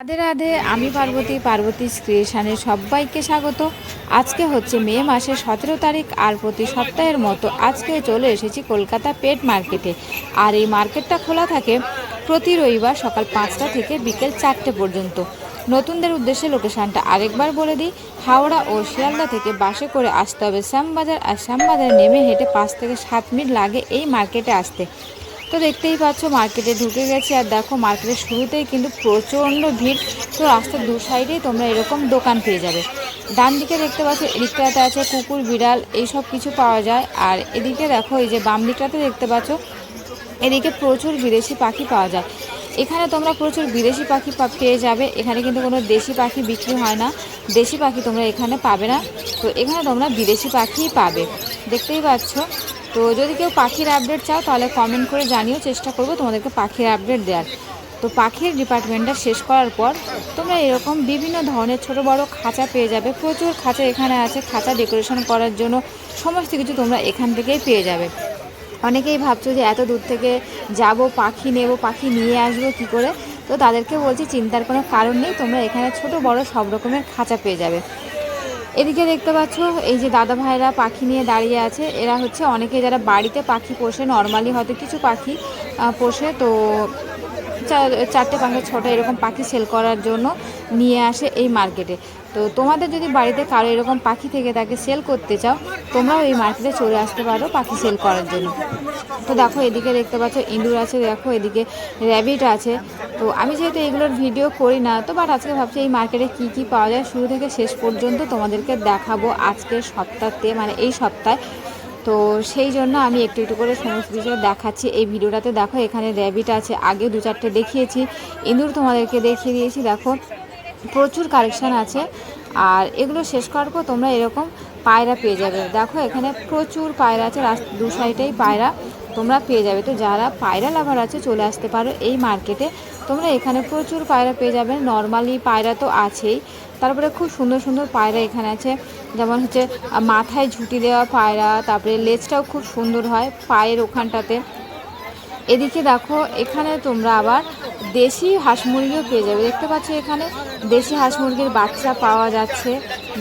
রাধে রাধে, আমি পার্বতী ক্রিয়েশনে সবাইকে স্বাগত। আজকে হচ্ছে মে মাসের 17 তারিখ, আর প্রতি সপ্তাহের মতো আজকে চলে এসেছি কলকাতা পেট মার্কেটে। আর এই মার্কেটটা খোলা থাকে প্রতি রবিবার সকাল 5টা থেকে বিকেল 4টে পর্যন্ত। নতুনদের উদ্দেশ্যে লোকেশানটা আরেকবার বলে দিই, হাওড়া ও শিয়ালদা থেকে বাসে করে আসতে হবে শ্যামবাজার, আর শ্যামবাজার নেমে হেঁটে 5 থেকে 7 মিনিট লাগে এই মার্কেটে আসতে। তো দেখতেই পাচ্ছ মার্কেটে ঢুকে গেছি, আর দেখো মার্কেটের শুরুতেই কিন্তু প্রচণ্ড ভিড়। তো রাস্তার দু সাইডেই তোমরা এরকম দোকান পেয়ে যাবে। ডান দিকে দেখতে পাচ্ছ এদিকটাতে আছে কুকুর, বিড়াল এইসব কিছু পাওয়া যায়। আর এদিকে দেখো এই যে বাম দিকটাতে দেখতে পাচ্ছ, এদিকে প্রচুর বিদেশি পাখি পাওয়া যায়। এখানে তোমরা প্রচুর বিদেশি পাখি পেয়ে যাবে। এখানে কিন্তু কোনো দেশি পাখি বিক্রি হয় না, দেশি পাখি তোমরা এখানে পাবে না। তো এখানে তোমরা বিদেশি পাখিই পাবে, দেখতেই পাচ্ছ। তো যদি কেউ পাখির আপডেট চাও তাহলে কমেন্ট করে জানিও, চেষ্টা করবো তোমাদেরকে পাখির আপডেট দেওয়ার। তো পাখির ডিপার্টমেন্টটা শেষ করার পর তোমরা এরকম বিভিন্ন ধরনের ছোট বড় খাঁচা পেয়ে যাবে। প্রচুর খাঁচা এখানে আছে, খাঁচা ডেকোরেশন করার জন্য সমস্ত কিছু তোমরা এখান থেকেই পেয়ে যাবে। অনেকেই ভাবছো যে এত দূর থেকে যাব, পাখি নেব, পাখি নিয়ে আসবো কী করে। তো তাদেরকে বলছি চিন্তার কোনো কারণ নেই, তোমরা এখানে ছোট বড় সব রকমের খাঁচা পেয়ে যাবে। এদিকে দেখতে পাচ্ছ এই যে দাদা ভাইরা পাখি নিয়ে দাঁড়িয়ে আছে। এরা হচ্ছে অনেকে যারা বাড়িতে পাখি পোষে, নর্মালি হয়তো কিছু পাখি পোষে, তো 4টে 5টে 6টা এরকম পাখি সেল করার জন্য নিয়ে আসে এই মার্কেটে। তো তোমাদের যদি বাড়িতে কারো এরকম পাখি থেকে তাকে সেল করতে চাও, তোমরাও এই মার্কেটে চলে আসতে পারো পাখি সেল করার জন্য। তো দেখো এদিকে দেখতে পাচ্ছ ইঁদুর আছে, দেখো এদিকে র্যাবিট আছে। তো আমি যেহেতু এগুলোর ভিডিও করি না, তো বাট আজকে ভাবছি এই মার্কেটে কি কি পাওয়া যায় শুরু থেকে শেষ পর্যন্ত তোমাদেরকে দেখাবো আজকের সপ্তাহে, মানে এই সপ্তাহে। তো সেই জন্য আমি একটু একটু করে সমস্ত কিছু দেখাচ্ছি এই ভিডিওটাতে। দেখো এখানে র্যাবিট আছে, আগে 2-4টে দেখিয়েছি, ইঁদুর তোমাদেরকে দেখিয়ে দিয়েছি। দেখো প্রচুর কালেকশান আছে। আর এগুলো শেষ করার পর তোমরা এরকম পায়রা পেয়ে যাবে। দেখো এখানে প্রচুর পায়রা আছে, দু সাইডেই পায়রা তোমরা পেয়ে যাবে। তো যারা পায়রা লাভার আছে চলে আসতে পারো এই মার্কেটে। তোমরা এখানে প্রচুর পায়রা পেয়ে যাবে, নর্মালি পায়রা তো আছেই, তারপরে খুব সুন্দর সুন্দর পায়রা এখানে আছে। যেমন হচ্ছে মাথায় ঝুঁটি দেওয়া পায়রা, তারপরে লেজটাও খুব সুন্দর হয় পায়ের ওখানটাতে। এদিকে দেখো এখানে তোমরা আবার দেশি হাঁস মুরগিও পেয়ে যাবে। দেখতে পাচ্ছ এখানে দেশি হাঁস মুরগির বাচ্চা পাওয়া যাচ্ছে।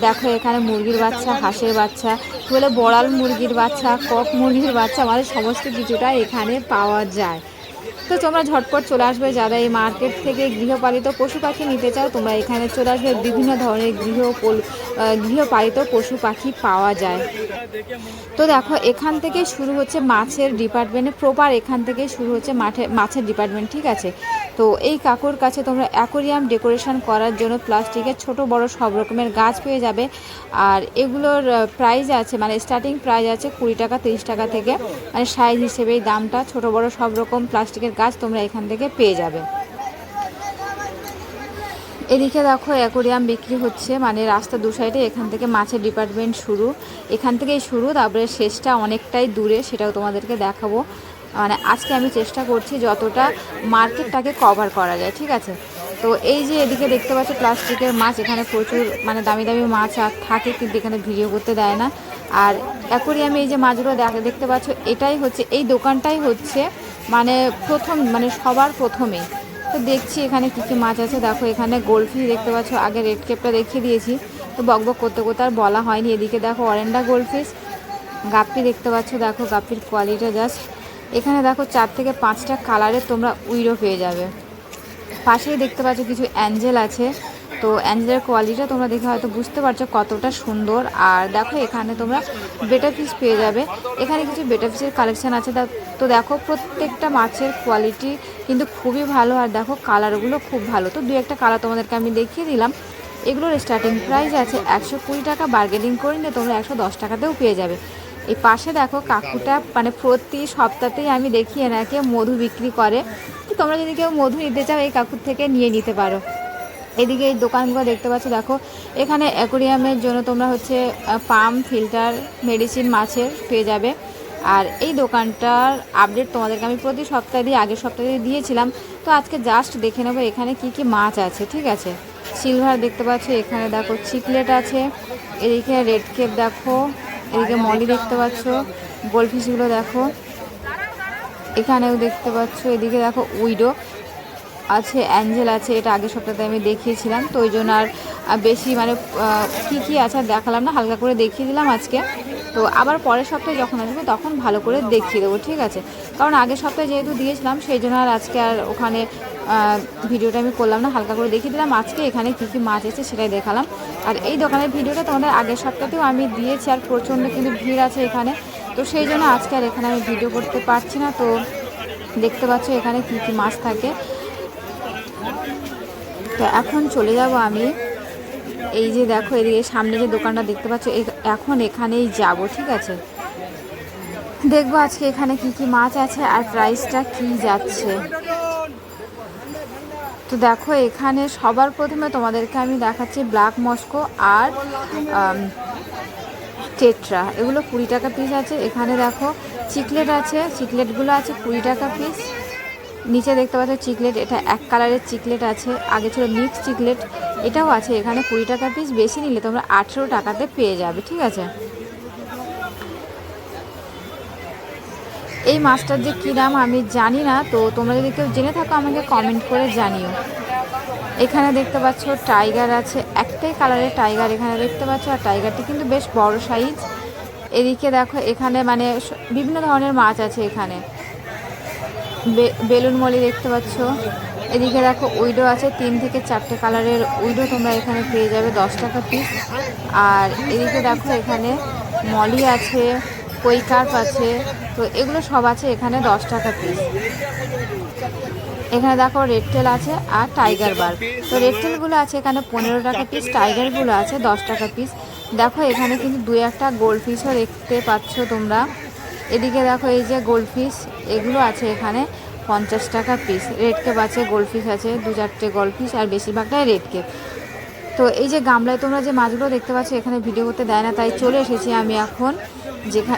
দেখো এখানে মুরগির বাচ্চা, হাঁসের বাচ্চা, বলে বড়াল মুরগির বাচ্চা, কক মুরগির বাচ্চা, আমাদের সমস্ত কিছুটা এখানে পাওয়া যায়। তো তোমরা ঝটপট চলে আসবে, যারা এই মার্কেট থেকে গৃহপালিত পশু পাখি নিতে চাও তোমরা এখানে চলে আসবে। বিভিন্ন ধরনের গৃহপালিত পশু পাখি পাওয়া যায়। তো দেখো এখান থেকে শুরু হচ্ছে মাছের ডিপার্টমেন্টে, প্রপার এখান থেকে শুরু হচ্ছে মাছের ডিপার্টমেন্ট, ঠিক আছে। তো এই কাকুর কাছে তোমরা অ্যাকোরিয়াম ডেকোরেশন করার জন্য প্লাস্টিকের ছোট বড় সব রকমের গাছ পেয়ে যাবে। আর এগুলোর প্রাইস আছে, মানে স্টার্টিং প্রাইস আছে 20 টাকা 30 টাকা থেকে, মানে সাইজ হিসেবেই দামটা। ছোট বড় সব রকম প্লাস্টিকের গাছ তোমরা এখান থেকে পেয়ে যাবে। এদিকে দেখো অ্যাকোরিয়াম বিক্রি হচ্ছে, মানে রাস্তা দু সাইডে এখান থেকে মাছের ডিপার্টমেন্ট শুরু, এখান থেকেই শুরু, তারপরে শেষটা অনেকটাই দূরে, সেটাও তোমাদেরকে দেখাবো। মানে আজকে আমি চেষ্টা করছি যতটা মার্কেটটাকে কভার করা যায়, ঠিক আছে। তো এই যে এদিকে দেখতে পাচ্ছ প্লাস্টিকের মাছ, এখানে প্রচুর মানে দামি দামি মাছ থাকে, কিন্তু এখানে ভিডিও করতে দেয় না। আর অ্যাকোরিয়ামে এই যে মাছগুলো দেখতে পাচ্ছ, এটাই হচ্ছে এই দোকানটাই হচ্ছে মানে প্রথম, মানে সবার প্রথমেই। তো দেখছি এখানে কী কী মাছ আছে। দেখো এখানে গোল্ডফিশ দেখতে পাচ্ছ, আগে রেড কেপটা দেখিয়ে দিয়েছি, তো বকবক করতে করতে আর বলা হয়নি। এদিকে দেখো অরেন্ডা গোল্ডফিশ, গাপ্পি দেখতে পাচ্ছ, দেখো গাপ্পির কোয়ালিটি জাস্ট। এখানে দেখো 4 থেকে 5টা কালারের তোমরা উইরো পেয়ে যাবে। পাশেই দেখতে পাচ্ছ কিছু অ্যাঞ্জেল আছে, তো অ্যাঞ্জেলের কোয়ালিটিটা তোমরা দেখে হয়তো বুঝতে পারছো কতটা সুন্দর। আর দেখো এখানে তোমরা বেটা ফিশ পেয়ে যাবে, এখানে কিছু বেটা ফিশের কালেকশান আছে। তো দেখো প্রত্যেকটা মাছের কোয়ালিটি কিন্তু খুবই ভালো, আর দেখো কালারগুলো খুব ভালো। তো 2-1টা কালার তোমাদেরকে আমি দেখিয়ে দিলাম। এগুলোর স্টার্টিং প্রাইস আছে 120 টাকা, বার্গেনিং করে নিলে তোমরা 110 টাকাতেও পেয়ে যাবে। এই পাশে দেখো কাকুটা মানে প্রতি সপ্তাহতেই আমি দেখি এনাকে মধু বিক্রি করে। তো তোমরা যদি কেউ মধু নিতে চাও এই কাকুর থেকে নিয়ে নিতে পারো। এদিকে এই দোকানগুলো দেখতে পাচ্ছ, দেখো এখানে অ্যাকোরিয়ামের জন্য তোমরা হচ্ছে পাম্প, ফিল্টার, মেডিসিন মাছের পেয়ে যাবে। আর এই দোকানটার আপডেট তোমাদেরকে আমি প্রতি সপ্তাহে আগের সপ্তাহে দিয়েছিলাম। তো আজকে জাস্ট দেখে নেবো এখানে কি কি মাছ আছে, ঠিক আছে। সিলভার দেখতে পাচ্ছ, এখানে দেখো চিকলেট আছে, এদিকে রেড কেপ দেখো, এদিকে মলি দেখতে পাচ্ছ, গোল্ডফিশগুলো দেখো, এখানেও দেখতে পাচ্ছ, এদিকে দেখো উইডো। আছে, অ্যাঞ্জেল আছে, এটা আগের সপ্তাহে আমি দেখিয়েছিলাম, তো ওই জন্য আর বেশি মানে কী আছে আর দেখালাম না, হালকা করে দেখিয়ে দিলাম আজকে। তো আবার পরের সপ্তাহে যখন আসবে তখন ভালো করে দেখিয়ে দেবো, ঠিক আছে? কারণ আগের সপ্তাহে যেহেতু দিয়েছিলাম সেই জন্য আর আজকে আর ওখানে ভিডিওটা আমি করলাম না, হালকা করে দেখিয়ে দিলাম। আজকে এখানে কী কী মাছ আছে সেটাই দেখালাম। আর এই দোকানের ভিডিওটা তোমাদের আগের সপ্তাহেও আমি দিয়েছি, আর প্রচণ্ড কিন্তু ভিড় আছে এখানে, তো সেই জন্য আজকে আর এখানে আমি ভিডিও করতে পারছি না। তো দেখতে পাচ্ছ এখানে কী কী মাছ থাকে। তো এখন চলে যাব আমি, এই যে দেখো এদিকে সামনে যে দোকানটা দেখতে পাচ্ছ, এখন এখানেই যাব, ঠিক আছে? দেখবো আজকে এখানে কি কি মাছ আছে আর প্রাইসটা কি যাচ্ছে। তো দেখো এখানে সবার প্রথমে তোমাদেরকে আমি দেখাচ্ছি ব্ল্যাক মস্কো আর টেট্রা, এগুলো 20 টাকা পিস আছে। এখানে দেখো চিকলেট আছে, চিকলেটগুলো আছে 20 টাকা পিস। নিচে দেখতে পাচ্ছ চিকলেট, এটা এক কালারের চিকলেট আছে, আগে ছিল মিক্স চিকলেট, এটাও আছে এখানে 20 টাকা পিস। বেশি নিলে তোমরা 18 টাকাতে পেয়ে যাবে, ঠিক আছে? এই মাছটার যে কী দাম আমি জানি না, তো তোমরা যদি কেউ জেনে থাকো আমাকে কমেন্ট করে জানিও। এখানে দেখতে পাচ্ছ টাইগার আছে, একটাই কালারের টাইগার এখানে দেখতে পাচ্ছ, আর টাইগারটি কিন্তু বেশ বড় সাইজ। এদিকে দেখো এখানে মানে বিভিন্ন ধরনের মাছ আছে, এখানে বেলুন মলি দেখতে পাচ্ছ। এদিকে দেখো উইডো আছে, 3 থেকে 4টে কালারের উইডো তোমরা এখানে পেয়ে যাবে 10 টাকা পিস। আর এদিকে দেখো এখানে মলি আছে, কই কার্প আছে, তো এগুলো সব আছে এখানে 10 টাকা পিস। এখানে দেখো রেড টেল আছে আর টাইগার বার, তো রেড টেলগুলো আছে এখানে 15 টাকা পিস, টাইগারগুলো আছে 10 টাকা পিস। দেখো এখানে কিন্তু 2-1টা গোল্ড ফিশও দেখতে পাচ্ছ তোমরা। এদিকে দেখো এই যে গোল্ড ফিশ, এগুলো আছে এখানে 50 টাকা পিস। রেড কেপ আছে, গোল্ড ফিশ আছে 2-4টে গোল্ড ফিশ, আর বেশিরভাগটাই রেড কেপ। তো এই যে গামলায় তোমরা যে মাছগুলো দেখতে পাচ্ছ এখানে ভিডিও করতে দেয় না, তাই চলে এসেছি আমি এখন,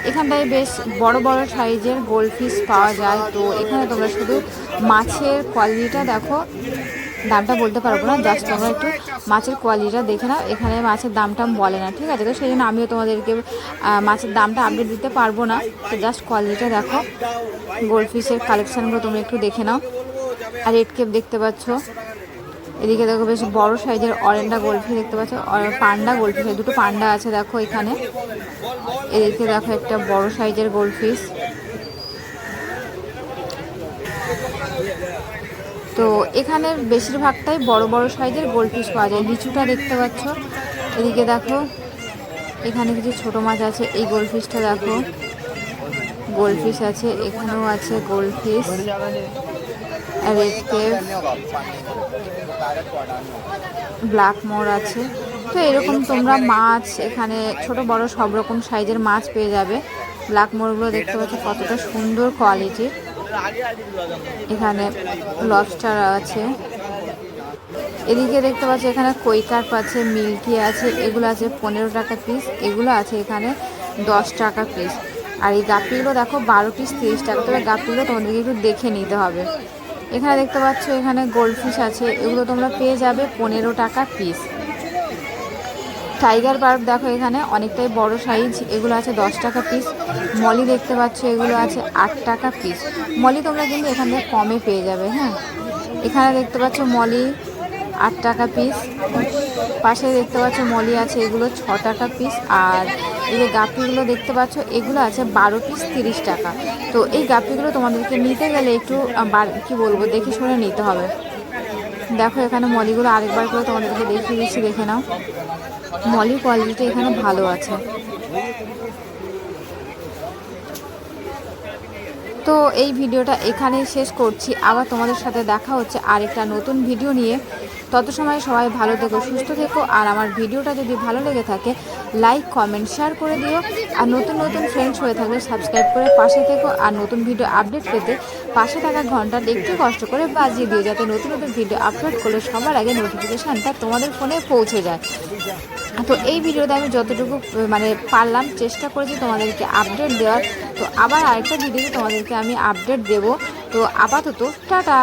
এখানটায় বেশ বড় বড় সাইজের গোল্ড ফিশ পাওয়া যায়। তো এখানে তোমরা শুধু মাছের কোয়ালিটিটা দেখো, দামটা বলতে পারবো না, জাস্ট তোমরা একটু মাছের কোয়ালিটিটা দেখে নাও। এখানে মাছের দামটা বলে না, ঠিক আছে? তো সেই জন্য আমিও তোমাদেরকে মাছের দামটা আপডেট দিতে পারবো না, তো জাস্ট কোয়ালিটিটা দেখো। গোল্ড ফিশের কালেকশানগুলো তোমরা একটু দেখে নাও। আর রেড কেপ দেখতে পাচ্ছ, এদিকে দেখো বেশ বড় সাইজের অরেন্ডা গোল্ডফিশ দেখতে পাচ্ছ, পান্ডা গোল্ডফিশ, দুটো পান্ডা আছে দেখো এখানে। এদিকে দেখো একটা বড় সাইজের গোল্ডফিশ। তো এখানে বেশিরভাগটাই বড় বড় সাইজের গোল্ডফিশ পাওয়া যায়। লিচুটা দেখতে পাচ্ছ, এদিকে দেখো এখানে কিছু ছোট মাছ আছে। এই গোল্ডফিশটা দেখো, গোল্ডফিশ আছে, এখানেও আছে গোল্ডফিশ, রেড কেপ, ব্ল্যাক মোর আছে। তো এরকম তোমরা মাছ এখানে ছোট বড় সব রকম সাইজের মাছ পেয়ে যাবে। ব্ল্যাক মোরগুলো দেখতে পাচ্ছ কতটা সুন্দর কোয়ালিটির। এখানে লবস্টার আছে, এদিকে দেখতে পাচ্ছ এখানে কই কার্প আছে, মিল্কি আছে, এগুলো আছে 15 টাকা পিস, এগুলো আছে এখানে 10 টাকা পিস। আর এই গাপ্পিগুলো দেখো 12 পিস 30 টাকা, তবে গাপ্পিগুলো তোমাদেরকে একটু দেখে নিতে হবে। এখানে দেখতে পাচ্ছ এখানে গোল্ডফিশ আছে, এগুলো তোমরা পেয়ে যাবে 15 টাকা পিস। টাইগার বার্ব দেখো এখানে অনেকটাই বড় সাইজ, এগুলো আছে 10 টাকা পিস। মলি দেখতে পাচ্ছ, এগুলো আছে 8 টাকা পিস। মলি তোমরা কিন্তু এখান থেকে কমে পেয়ে যাবে। হ্যাঁ, এখানে দেখতে পাচ্ছ মলি 8 টাকা পিস। পাশে দেখতে পাচ্ছ মলি আছে, এগুলো 6 টাকা পিস। আর এই যে গাপ্পিগুলো দেখতে পাচ্ছ, এগুলো আছে 12 পিস 30 টাকা। তো এই গাপ্পিগুলো তোমাদেরকে নিতে গেলে একটু কি বলবো, দেখে শুনে নিতে হবে। দেখো এখানে মলিগুলো আরেকবার করে তোমাদেরকে দেখিয়ে দিচ্ছি, দেখে নাও। মলি কোয়ালিটিটা এখানে ভালো আছে। তো এই ভিডিওটা এখানেই শেষ করছি, আবার তোমাদের সাথে দেখা হচ্ছে আরেকটা নতুন ভিডিও নিয়ে। তত সময় সবাই ভালো থেকো, সুস্থ থেকো। আর আমার ভিডিওটা যদি ভালো লেগে থাকে লাইক কমেন্ট শেয়ার করে দিও। আর নতুন নতুন ফ্রেন্ডস হয়ে থাকলে সাবস্ক্রাইব করে পাশে থেকো। আর নতুন ভিডিও আপডেট পেতে পাশে থাকা ঘন্টাটা একটু কষ্ট করে বাজিয়ে দিও, যাতে নতুন নতুন ভিডিও আপলোড করলে সবার আগে নোটিফিকেশানটা তোমাদের ফোনে পৌঁছে যায়। তো এই ভিডিওতে আমি যতটুকু মানে পারলাম চেষ্টা করেছি তোমাদেরকে আপডেট দেওয়ার। তো আবার আরেকটা ভিডিওতে তোমাদেরকে আমি আপডেট দেব। তো আপাতত টাটা।